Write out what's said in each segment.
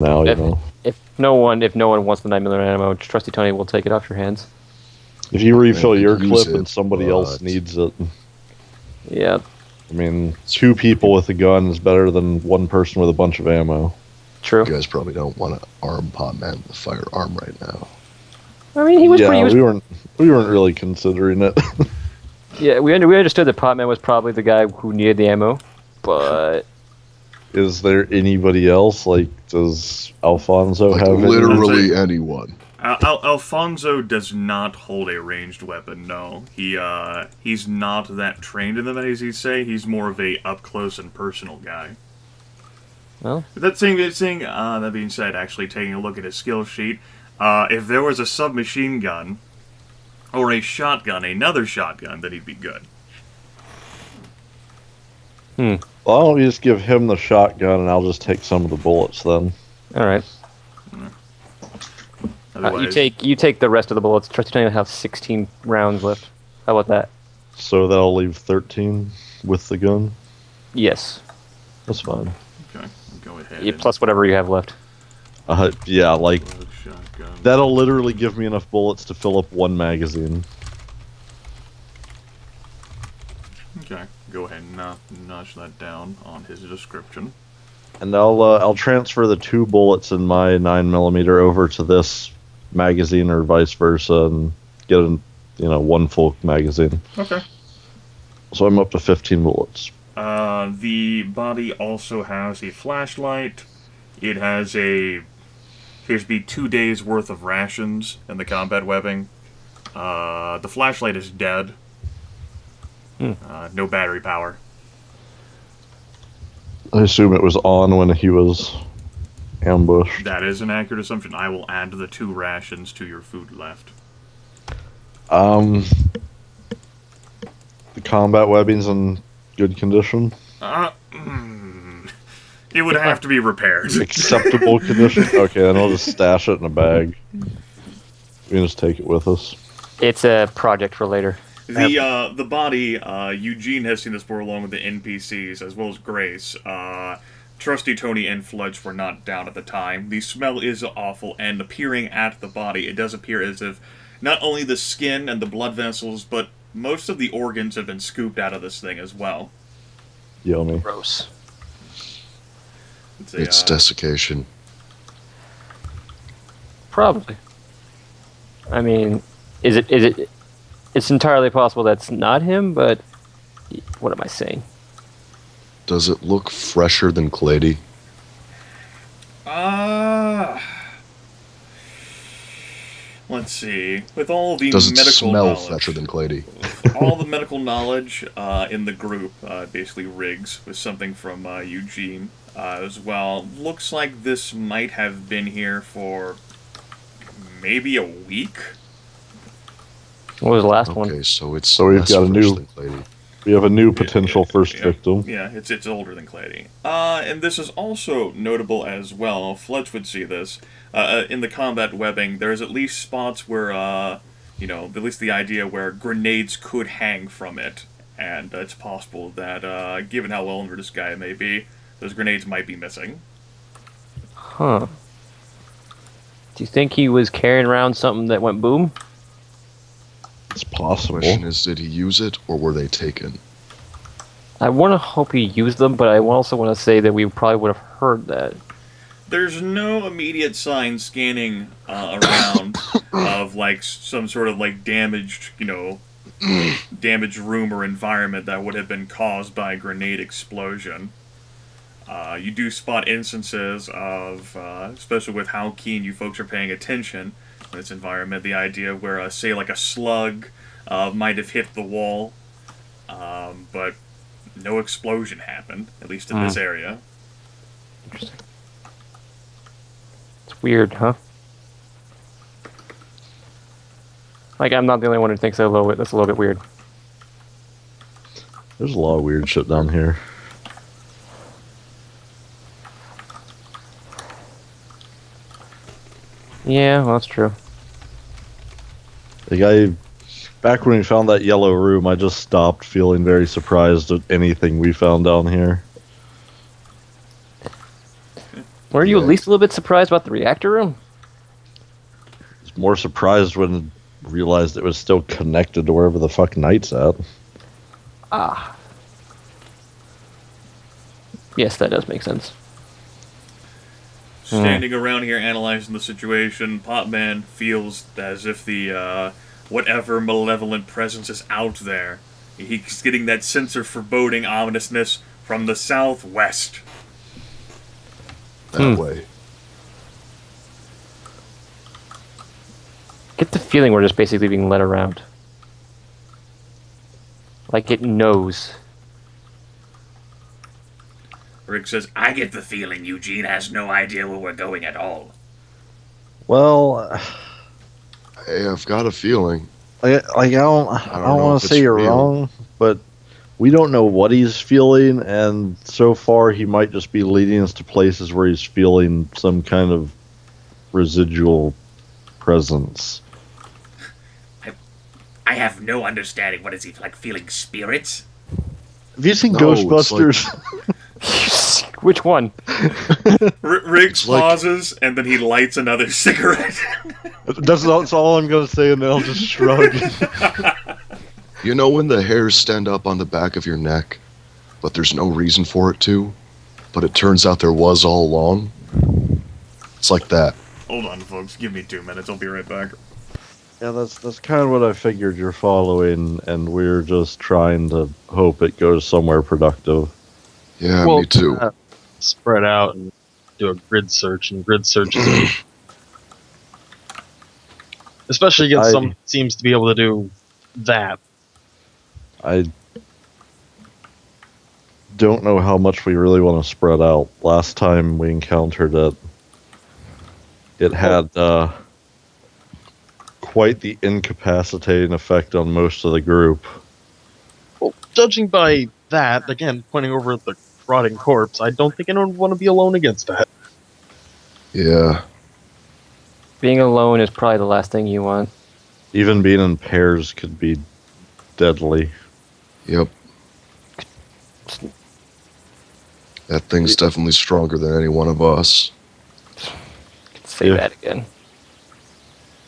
now, you know. If no one wants the 9mm ammo, Trusty Tony will take it off your hands. If you refill your use clip and somebody else needs it. Yeah. I mean, 2 people with a gun is better than 1 person with a bunch of ammo. True. You guys probably don't want to arm Potman with a firearm right now. I mean, he was pretty... we weren't really considering it. Yeah, we understood that Potman was probably the guy who needed the ammo, but... Is there anybody else? Like, does Alfonso have literally anyone? Alfonso does not hold a ranged weapon, no. He's not that trained in them, as you say. He's more of a up-close and personal guy. Well... That being said, actually taking a look at his skill sheet, if there was a submachine gun, or a shotgun, another shotgun, then he'd be good. Well, why don't you just give him the shotgun and I'll just take some of the bullets then? Alright. You take the rest of the bullets. Trusty Tony will have 16 rounds left. How about that? So that'll leave 13 with the gun? Yes. That's fine. Okay, go ahead. Yeah, plus whatever you have left. Yeah, like, that'll literally give me enough bullets to fill up 1 magazine. Okay, go ahead and notch that down on his description. And I'll transfer the 2 bullets in my 9mm over to this magazine or vice versa and get 1 full magazine. Okay. So I'm up to 15 bullets. The body also has a flashlight. It has appears to be 2 days worth of rations in the combat webbing. The flashlight is dead. No battery power. I assume it was on when he was ambushed. That is an accurate assumption. I will add the 2 rations to your food left. The combat webbing's in good condition? It would have to be repaired. Acceptable condition? Okay, then I'll just stash it in a bag. We can just take it with us. It's a project for later. The body, Eugene has seen this before along with the NPCs, as well as Grace. Trusty, Tony, and Fletch were not down at the time. The smell is awful, and appearing at the body, it does appear as if not only the skin and the blood vessels, but most of the organs have been scooped out of this thing as well. Yummy. Gross. It's desiccation. Probably. I mean, it's entirely possible that's not him, but what am I saying? Does it look fresher than Clady? Let's see. With all the Does it medical smell knowledge, fresher than Clady? all the medical knowledge in the group, basically Riggs, was something from Eugene as well. Looks like this might have been here for maybe a week. What was the last one? Okay, so it's So we've got a fresh new... than Clady. We have a new potential first victim. Yeah, it's older than Clady. And this is also notable as well. Fletch would see this. In the combat webbing, there's at least spots where, at least the idea where grenades could hang from it. And it's possible that, given how well known this guy may be, those grenades might be missing. Huh. Do you think he was carrying around something that went boom? It's possible. The question is, did he use it, or were they taken? I want to hope he used them, but I also want to say that we probably would have heard that. There's no immediate sign scanning around of, like, some sort of, like, damaged, damaged room or environment that would have been caused by a grenade explosion. You do spot instances of, especially with how keen you folks are paying attention in this environment, the idea where, say, like a slug might have hit the wall, but no explosion happened, at least in this area. Interesting. It's weird, huh? Like, I'm not the only one who thinks that's a little bit weird. There's a lot of weird shit down here. Yeah, well, that's true. Back when we found that yellow room, I just stopped feeling very surprised at anything we found down here. Were you Yeah. at least a little bit surprised about the reactor room? I was more surprised when I realized it was still connected to wherever the fuck Knight's at. Ah. Yes, that does make sense. Standing around here analyzing the situation, Potman feels as if the whatever malevolent presence is out there. He's getting that sense of foreboding ominousness from the southwest. That way. Get the feeling we're just basically being led around. Like it knows. Rick says, I get the feeling Eugene has no idea where we're going at all. Well, Hey, I've got a feeling. I don't know want if to say it's you're real. wrong, but we don't know what he's feeling, and so far he might just be leading us to places where he's feeling some kind of residual presence. I have no understanding. What is he, like, feeling spirits? Have you seen No, it's Ghostbusters? Which one? Riggs It's like- pauses, and then he lights another cigarette. that's all I'm going to say, and then I'll just shrug. You know when the hairs stand up on the back of your neck, but there's no reason for it to, but it turns out there was all along? It's like that. Hold on, folks. Give me 2 minutes. I'll be right back. Yeah, that's kind of what I figured you're following, and we're just trying to hope it goes somewhere productive. Yeah, Well, me too. Spread out and do a grid search, and grid searches especially against someone that seems to be able to do that. I don't know how much we really want to spread out. Last time we encountered it, it had quite the incapacitating effect on most of the group. Well, judging by that, again, pointing over at the rotting corpse, I don't think anyone would want to be alone against that. Yeah. Being alone is probably the last thing you want. Even being in pairs could be deadly. Yep. That thing's definitely stronger than any one of us. Say Yeah. that again.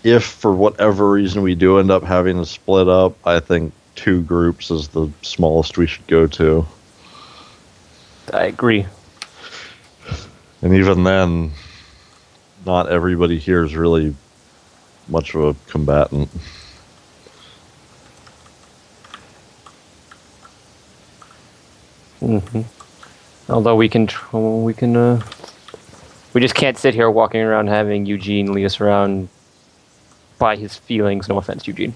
If for whatever reason we do end up having to split up, I think 2 groups is the smallest we should go to. I agree. And even then, not everybody here is really much of a combatant. hmm Although we just can't sit here walking around having Eugene lead us around by his feelings. No offense, Eugene.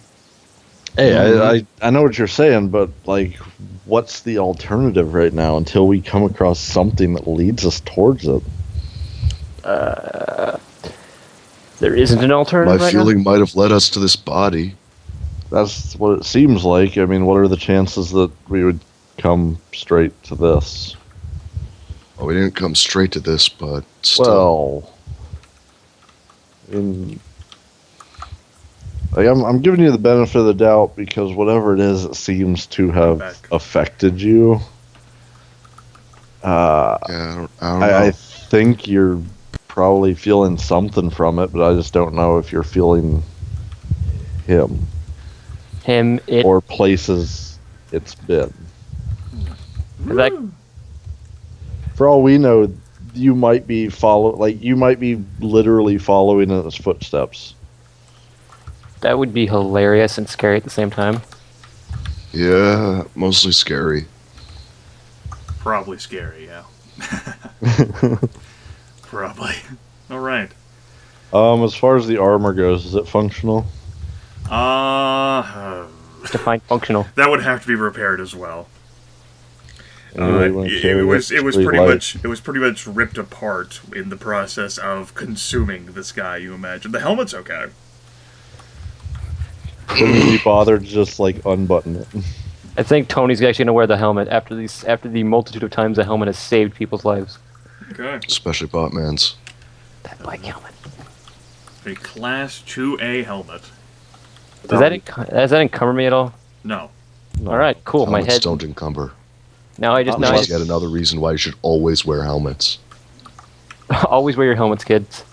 Hey, I know what you're saying, but, like, what's the alternative right now until we come across something that leads us towards it? There isn't an alternative My right feeling might have led us to this body. That's what it seems like. I mean, what are the chances that we would come straight to this? Well, we didn't come straight to this, but still. Well, I mean, like, I'm giving you the benefit of the doubt because whatever it is, it seems to have Back. affected you. Yeah, I don't know. I think you're probably feeling something from it, but I just don't know if you're feeling him Him, it, or places it's been. that, For all we know, you might be you might be literally following in his footsteps. that would be hilarious and scary at the same time. Yeah, mostly scary. Probably scary, yeah. Probably. Alright. As far as the armor goes, is it functional? Define functional. That would have to be repaired as well. Anybody wanna It carry was it? It's pretty light. much ripped apart in the process of consuming this guy. You imagine the helmet's okay. Couldn't be bothered to just like unbutton it. I think Tony's actually gonna wear the helmet after the multitude of times the helmet has saved people's lives. Okay. Especially Potman's. That bike helmet. A Class 2A helmet. Does that encumber me at all? No. All right, cool. My Helmets head. don't encumber. Now I just Not now I Which is just, yet another reason why you should always wear helmets. Always wear your helmets, kids.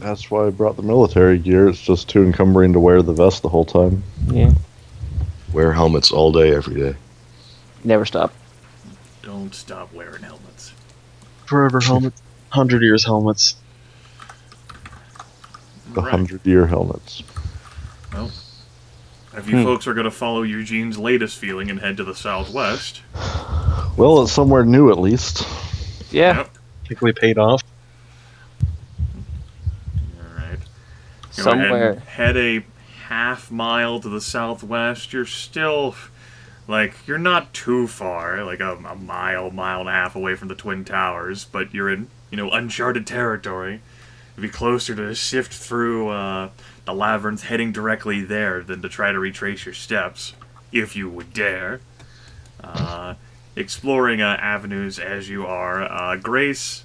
That's why I brought the military gear. It's just too encumbering to wear the vest the whole time. Yeah. Wear helmets all day, every day. Never stop. Don't stop wearing helmets. Forever helmets. 100 years helmets. The Right. 100-year helmets. Well, if you folks are going to follow Eugene's latest feeling and head to the southwest, Well, it's somewhere new at least. Yeah. yep. I think we paid off. All right. Go Somewhere. ahead and head a half mile to the southwest. You're still, like, you're not too far, like a mile, mile and a half away from the Twin Towers, but you're in, uncharted territory. It'd be closer to sift through the labyrinth heading directly there than to try to retrace your steps, if you would dare. Exploring avenues as you are. Grace,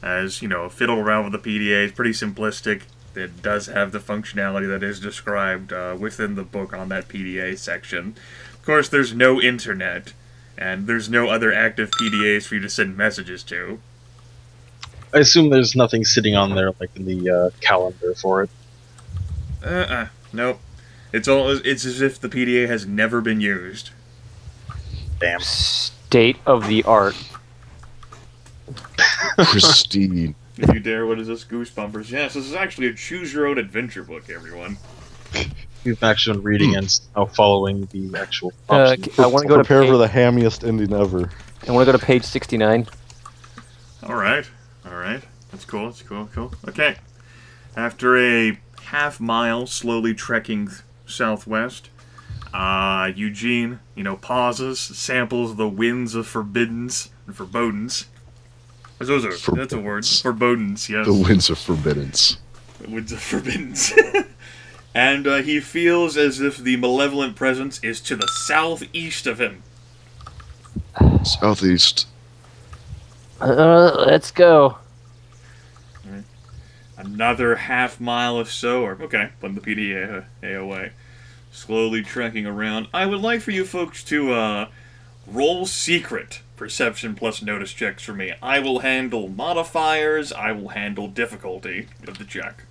as fiddle around with the PDA, is pretty simplistic. It does have the functionality that is described within the book on that PDA section. Of course, there's no internet, and there's no other active PDAs for you to send messages to. I assume there's nothing sitting on there like in the calendar for it. Nope. It's as if the PDA has never been used. Damn. State of the art. Pristine. If you dare, what is this? Goosebumpers. Yes, this is actually a choose-your-own-adventure book, everyone. We've actually been reading and now following the actual Uh, options. I want to go to Prepare page, for the hammiest ending ever. I want to go to page 69. Alright. That's cool, cool. Okay. After a half mile slowly trekking southwest, Eugene, pauses, samples the winds of forbodens. That's a word. Forebodens, yes. The winds of forbiddance. The winds of forbodens. And he feels as if the malevolent presence is to the southeast of him. Southeast. Let's go. Another half mile or so, putting the PDA away. Slowly trekking around. I would like for you folks to roll secret perception plus notice checks for me. I will handle modifiers. I will handle difficulty of the check.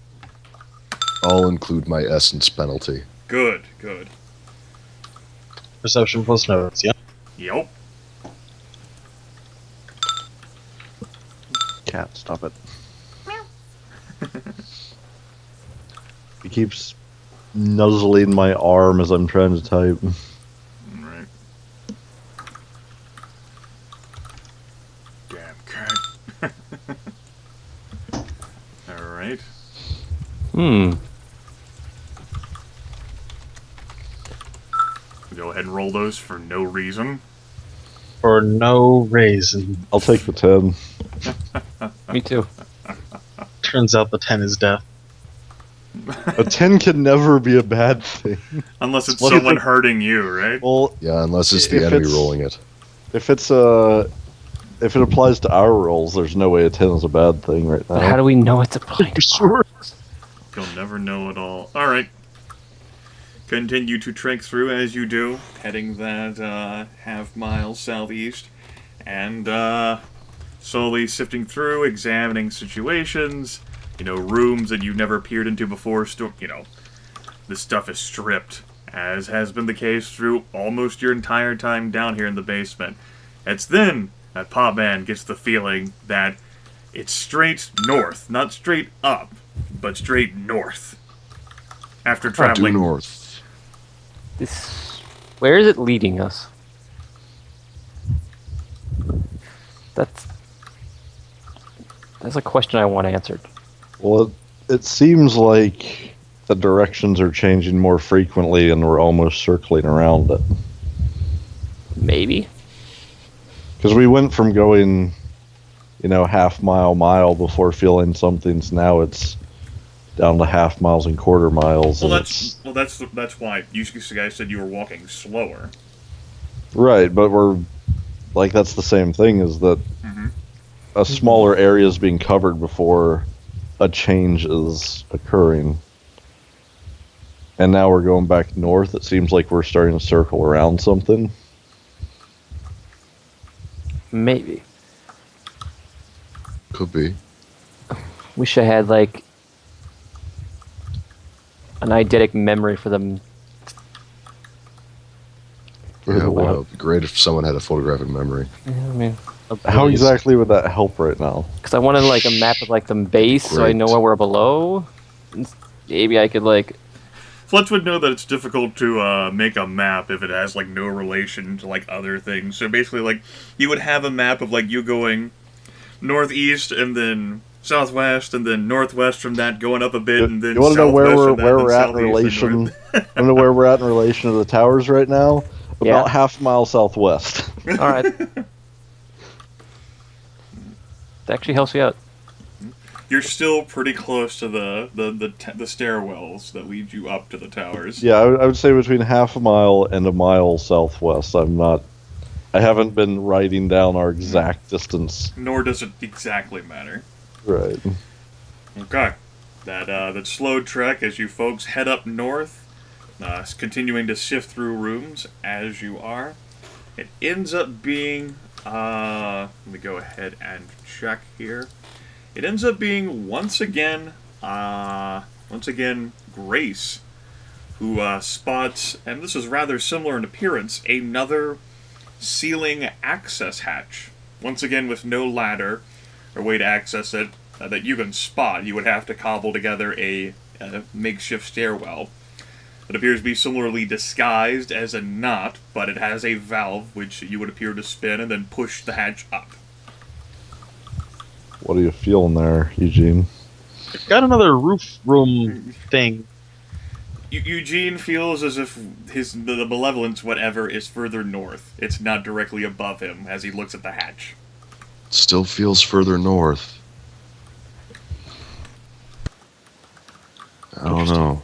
I'll include my essence penalty. Good. Perception plus notes, yeah? Yep. Cat, stop it. He keeps nuzzling my arm as I'm trying to type. Alright. Damn cat. Alright. Go ahead and roll those for no reason. For no reason. I'll take the 10. Me too. Turns out the 10 is death. A 10 can never be a bad thing. Unless it's What if someone it- hurting you, right? Well, Yeah, unless it's the If enemy it's- rolling it. if it applies to our rolls, there's no way a 10 is a bad thing right now. But how do we know it's applying to Sure. ours? You'll never know it all. Alright. Continue to trek through as you do, heading that half mile southeast, and slowly sifting through, examining situations, rooms that you've never peered into before. This stuff is stripped, as has been the case through almost your entire time down here in the basement. It's then that Potman gets the feeling that it's straight north, not straight up, but straight north. After Due traveling north. Where is it leading us? That's a question I want answered. Well, it seems like the directions are changing more frequently and we're almost circling around it. Maybe. Because we went from going, half mile before feeling something's, now it's down to half miles and quarter miles. Well, and that's why you guys said you were walking slower. right, but that's the same thing, is that Mhm. a smaller area is being covered before a change is occurring. And now we're going back north. It seems like we're starting to circle around something. Maybe. Could be. Wish I had like an eidetic memory for them. Yeah, well, it'd be great if someone had a photographic memory. Yeah, I mean, How exactly would that help right now? because I wanted like a map of like the base, so I know where we're below. And maybe I could like. Fletch would know that it's difficult to make a map if it has like no relation to like other things. So basically, like you would have a map of like you going northeast and then southwest and then northwest from that, going up a bit, and then you want to know where we're at in southeast and relation? north. Want to know where we're at in relation to the towers right now? Yeah. About half a mile southwest. All right. That actually helps you out. You're still pretty close to the stairwells that lead you up to the towers. Yeah, I would say between half a mile and a mile southwest. I haven't been writing down our exact distance. Nor does it exactly matter. Right. Okay. That slow trek as you folks head up north, continuing to sift through rooms as you are. It ends up being, let me go ahead and check here. It ends up being once again Grace, who spots, and this is rather similar in appearance, another ceiling access hatch. Once again with no ladder or way to access it that you can spot. You would have to cobble together a makeshift stairwell. It appears to be similarly disguised as a knot, but it has a valve which you would appear to spin and then push the hatch up. What are you feeling there, Eugene? I've got another roof room thing. Eugene feels as if the malevolence, whatever, is further north. It's not directly above him as he looks at the hatch. Still feels further north. I don't know.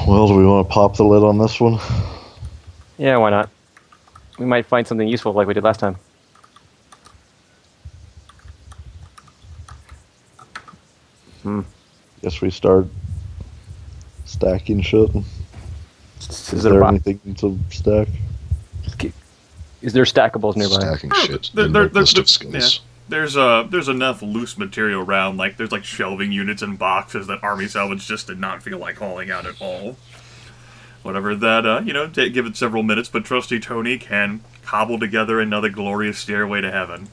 Well, do we want to pop the lid on this one? Yeah, why not? We might find something useful like we did last time. Guess we start stacking shit. Is there there a anything to stack? Is there stackables nearby? Stacking shit. There- in there- the list there- of skills. There's enough loose material around, like there's like shelving units and boxes that Army Salvage just did not feel like hauling out at all. Whatever that, give it several minutes, but Trusty Tony can cobble together another glorious stairway to heaven.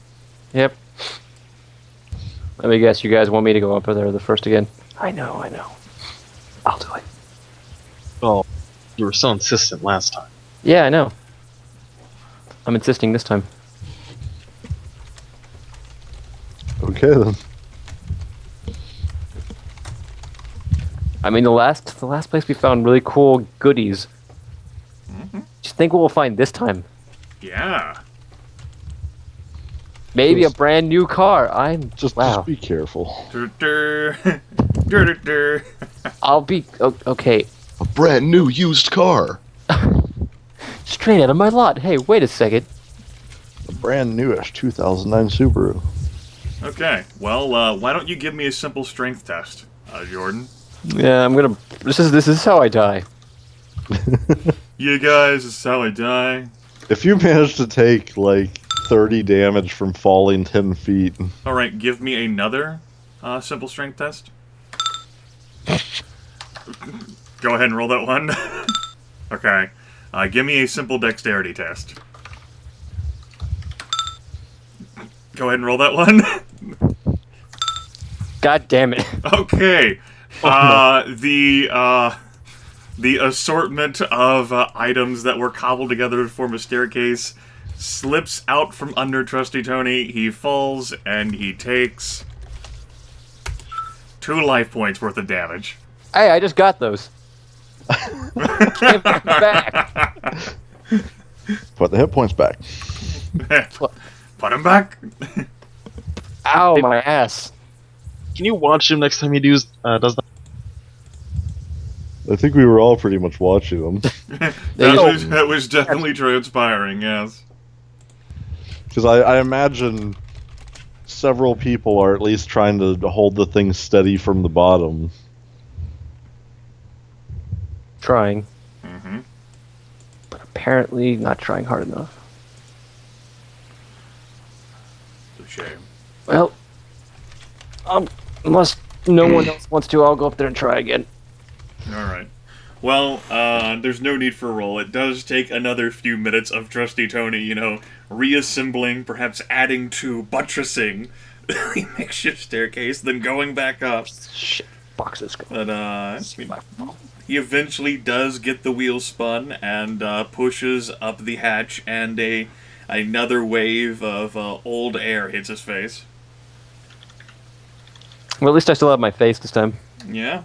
Yep. Let me guess, you guys want me to go up there the first again? I know. I'll do it. Oh, you were so insistent last time. Yeah, I know. I'm insisting this time. Okay then. I mean, the last place we found really cool goodies. Just think what we'll find this time. Yeah. Maybe a brand new car. Just be careful. Dur-dur. Dur-dur-dur. I'll be okay. A brand new used car. Straight out of my lot. Hey, wait a second. A brand newish 2009 Subaru. Okay, well, why don't you give me a simple strength test, Jordan? Yeah, I'm gonna. This is how I die. You guys, this is how I die. If you manage to take like 30 damage from falling 10 feet. Alright, give me another simple strength test. Go ahead and roll that one. Okay. Give me a simple dexterity test. Go ahead and roll that one. God damn it. Okay. The assortment of items that were cobbled together to form a staircase slips out from under Trusty Tony. He falls and he takes 2 life points worth of damage. Hey, I just got those. Give them back. Put the hit points back. Put him back. Ow, my ass. Can you watch him next time he does that? I think we were all pretty much watching them. That was definitely transpiring, yes. Because I imagine several people are at least trying to hold the thing steady from the bottom. Trying. Mm-hmm. But apparently not trying hard enough. Well, unless no one else wants to, I'll go up there and try again. Alright. Well, there's no need for a roll. It does take another few minutes of Trusty Tony, reassembling, perhaps adding to, buttressing the makeshift staircase, then going back up. Shit, boxes. But, he eventually does get the wheel spun and pushes up the hatch, and another wave of old air hits his face. Well, at least I still have my face this time. Yeah.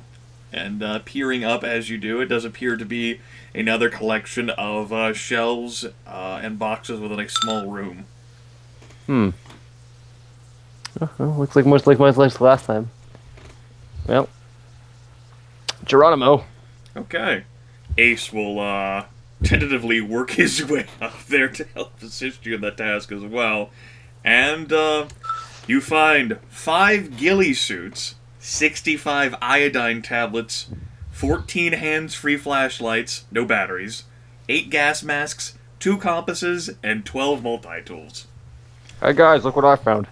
And peering up as you do, it does appear to be another collection of shelves and boxes within a small room. Well, looks like much like last time. Well, Geronimo. Okay. Ace will tentatively work his way up there to help assist you in that task as well. And you find 5 ghillie suits, 65 iodine tablets, 14 hands-free flashlights, no batteries, 8 gas masks, 2 compasses, and 12 multi-tools. Hey guys, look what I found.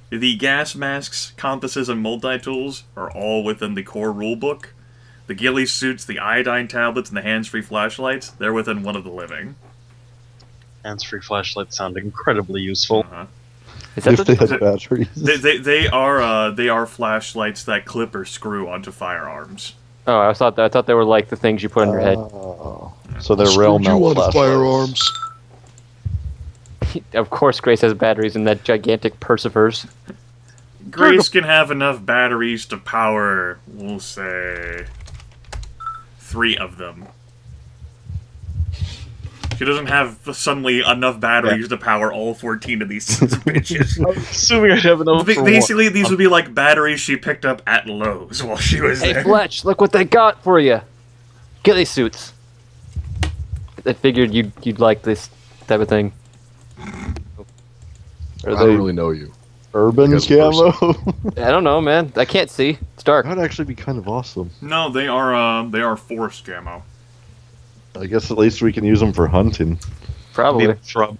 The gas masks, compasses, and multi-tools are all within the core rulebook. The ghillie suits, the iodine tablets, and the hands-free flashlights, they're within one of the living. Hands-free flashlights sound incredibly useful. Is that If they had batteries. They are flashlights that clip or screw onto firearms. Oh, I thought they were like the things you put on your head. Oh. So they're Screwed rail you mount on flashlights. firearms. Of course, Grace has batteries in that gigantic purse of hers. Grace can have enough batteries to power, we'll say, 3 of them. She doesn't have suddenly enough batteries to power all 14 of these sons of bitches. I'm assuming I'd have enough for Basically, one. these would be like batteries she picked up at Lowe's while she was Hey, there. Fletch, look what they got for you. Ghillie suits. I figured you'd like this type of thing. Are I they don't really know you. urban Because camo? I don't know, man. I can't see. It's dark. That'd actually be kind of awesome. No, they are forced camo. I guess at least we can use them for hunting. Probably. Need a shrub.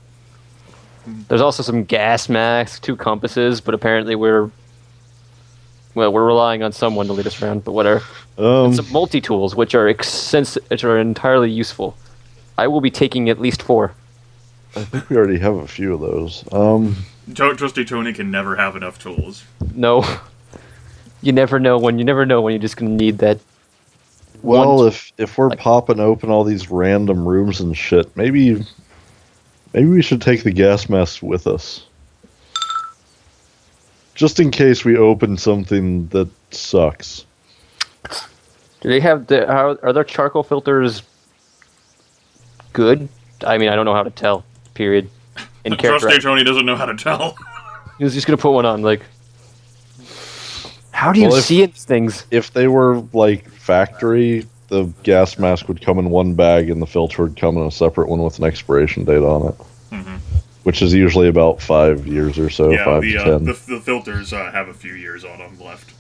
There's also some gas masks, 2 compasses, but apparently we're relying on someone to lead us around, but whatever. And some multi-tools, which are entirely useful. I will be taking at least 4. I think we already have a few of those. Trusty Tony can never have enough tools. No. You never know when you're just gonna need that. Well, if we're like- popping open all these random rooms and shit, maybe we should take the gas masks with us. Just in case we open something that sucks. Do they have are their charcoal filters good? I mean, I don't know how to tell. Period. In character. Trusty Tony doesn't know how to tell. He was just gonna put one on. Like, how do you Well, see these things? If they were like factory, the gas mask would come in one bag and the filter would come in a separate one with an expiration date on it. Mhm. Which is usually about 5 years or so, Yeah, 5 to 10. the filters have a few years on them left.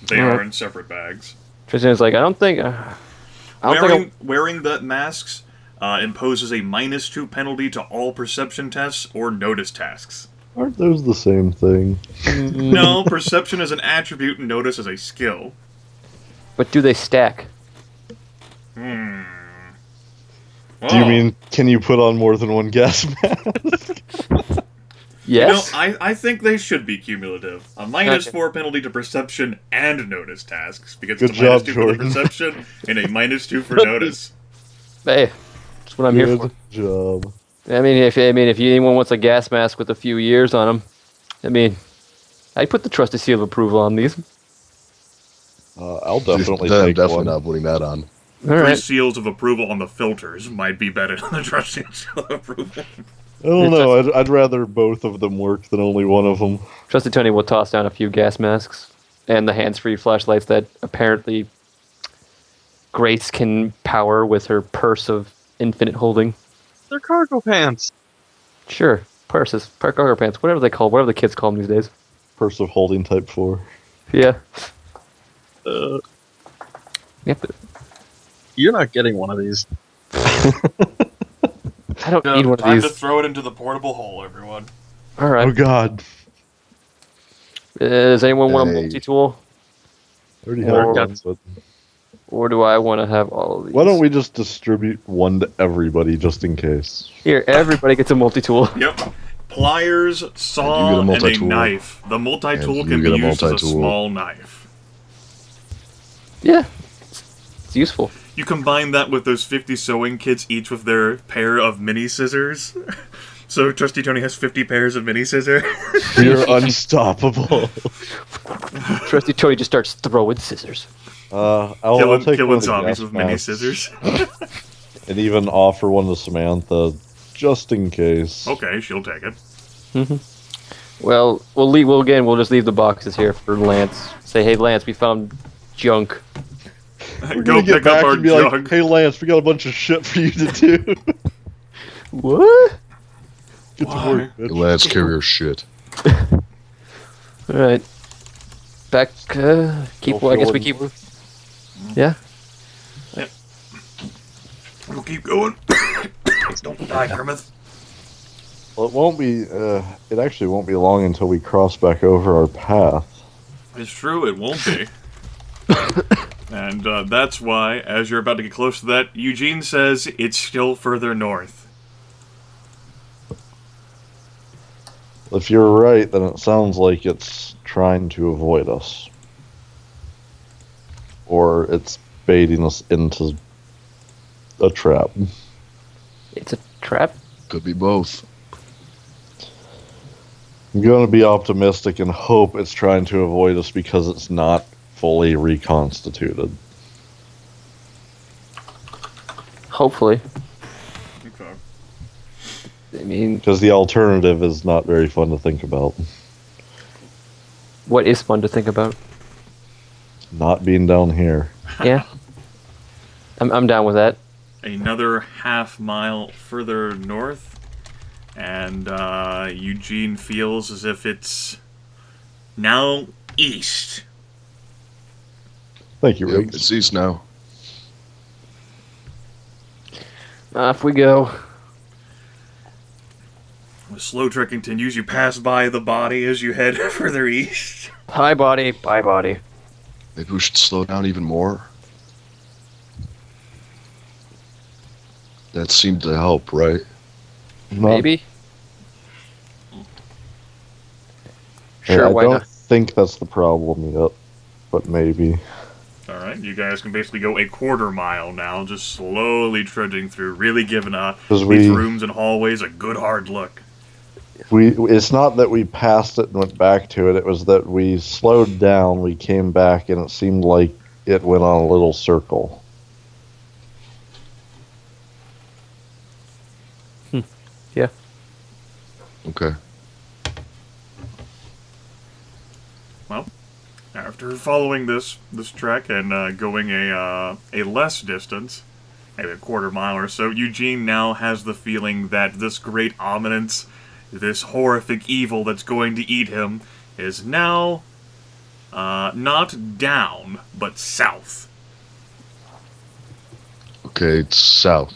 They Alright. are in separate bags. Tristan's like, I don't think. Wearing the masks imposes a -2 penalty to all perception tests or notice tasks. Aren't those the same thing? No, perception is an attribute and notice is a skill. But do they stack? Do you mean, can you put on more than one gas mask? Yes. I think they should be cumulative. A -4 penalty to perception and notice tasks, because Good it's a -2 job, for the Jordan. perception and a -2 for notice. Hey, that's what I'm here for. Good job. I mean, if anyone wants a gas mask with a few years on them, I mean, I put the trusty seal of approval on these. I'll definitely I'm take definitely one. not putting that on. All 3 right. seals of approval on the filters might be better than the trusty seal of approval. I don't know. I'd rather both of them work than only one of them. Trusty Tony will toss down a few gas masks and the hands-free flashlights that apparently Grace can power with her purse of infinite holding. They're cargo pants. Sure, purses, cargo pants, whatever the kids call them these days. Purse of holding type 4. Yeah. Yep. You're not getting one of these. I don't need one of Time these. to throw it into the portable hole, everyone. All right. Oh god. Does anyone want a Hey. multi-tool? I already Or- have one, but Or do I want to have all of these? why don't we just distribute one to everybody just in case? Here, everybody gets a multi-tool. Yep. Pliers, saw, And you get a and a multi-tool. knife. The multi-tool And can you be get a used as a multi-tool. small knife. Yeah, it's useful. You combine that with those 50 sewing kits, each with their pair of mini scissors. So Trusty Tony has 50 pairs of mini scissors. You're unstoppable. Trusty Tony just starts throwing scissors. I'll killing take one of the zombies gas with mini masks scissors. and even offer one to Samantha just in case. Okay, she'll take it. Well, we'll just leave the boxes here for Lance. Say, hey Lance, we found junk. We're Go gonna get pick up back our and be junk. like, "Hey Lance, we got a bunch of shit for you to do." What? Get to Why? work, bitch. Lance carrier shit. All right. Back. Keep. Go Well, I guess we forward keep. north. Yeah. We'll keep going. Don't die, Grimith. Well, it won't be. It actually won't be long until we cross back over our path. It's true, it won't be. And that's why, as you're about to get close to that, Eugene says it's still further north. If you're right, then it sounds like it's trying to avoid us, or it's baiting us into a trap. It's a trap. Could be both. I'm going to be optimistic and hope it's trying to avoid us because it's not fully reconstituted. Hopefully. Okay. I mean, Because the alternative is not very fun to think about. what is fun to think about? Not being down here. Yeah. I'm down with that. Another half mile further north, and Eugene feels as if it's now east. Thank you, Yep, Riggs. it's east now. Off we go. The slow trek continues. You pass by the body as you head further east. Hi, body. Bye, body. Maybe we should slow down even more. That seemed to help, right? Not- Maybe. I Sure, why don't not? think that's the problem yet, but maybe. All right, you guys can basically go a quarter mile now, just slowly trudging through, really giving 'Cause these we- rooms and hallways a good hard look. It's not that we passed it and went back to it. It was that we slowed down, we came back, and it seemed like it went on a little circle. Yeah. Okay. After following this trek and going a less distance, maybe a quarter mile or so, Eugene now has the feeling that this great ominence, this horrific evil that's going to eat him, is now not down, but south. Okay, it's south.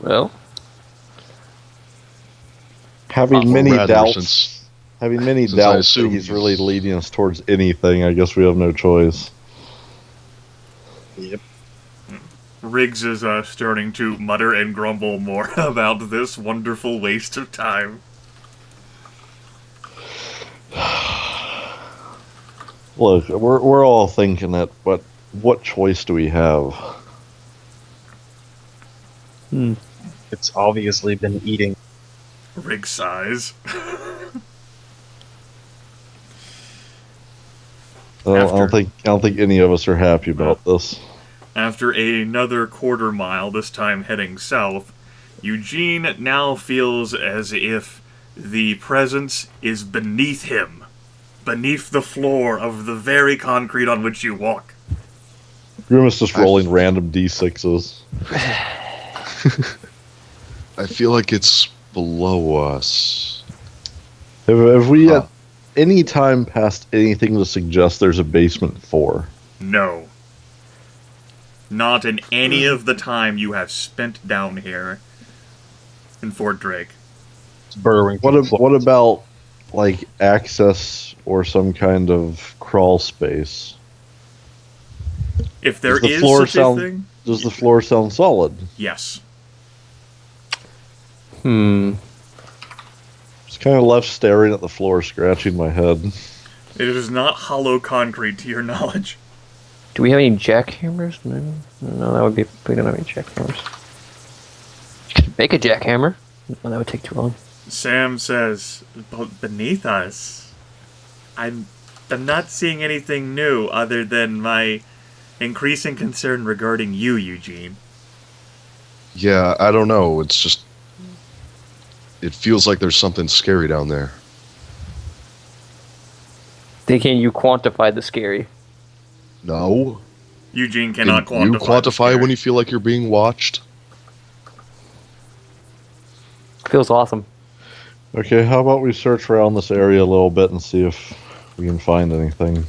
Well, Having Or many rather, doubts, since I doubts that assume he's really leading us towards anything, I guess we have no choice. Yep. Riggs is starting to mutter and grumble more about this wonderful waste of time. Look, we're all thinking it, but what choice do we have? It's obviously been eating. Riggs sighs. I After- don't think any of us are happy about this. After another quarter mile, this time heading south, Eugene now feels as if the presence is beneath him, beneath the floor of the very concrete on which you walk. Grimace just rolling random d6s. I feel like it's below us. Have we at any time passed anything to suggest there's a basement 4? No. Not in any of the time you have spent down here. in Fort Drake. It's burrowing. What about like access or some kind of crawl space? If there Does the is floor such sound- a thing, Does the floor sound solid? yes. Just kind of left staring at the floor, scratching my head. It is not hollow concrete to your knowledge. Do we have any jackhammers? No, that would be. We don't have any jackhammers. You could make a jackhammer. No, that would take too long. Sam says, "But beneath us, I'm not seeing anything new other than my increasing concern regarding you, Eugene." Yeah, I don't know. It's just. It feels like there's something scary down there. Can you quantify the scary? No. Eugene cannot Can you quantify when you feel like you're being watched? Feels awesome. Okay, how about we search around this area a little bit and see if we can find anything?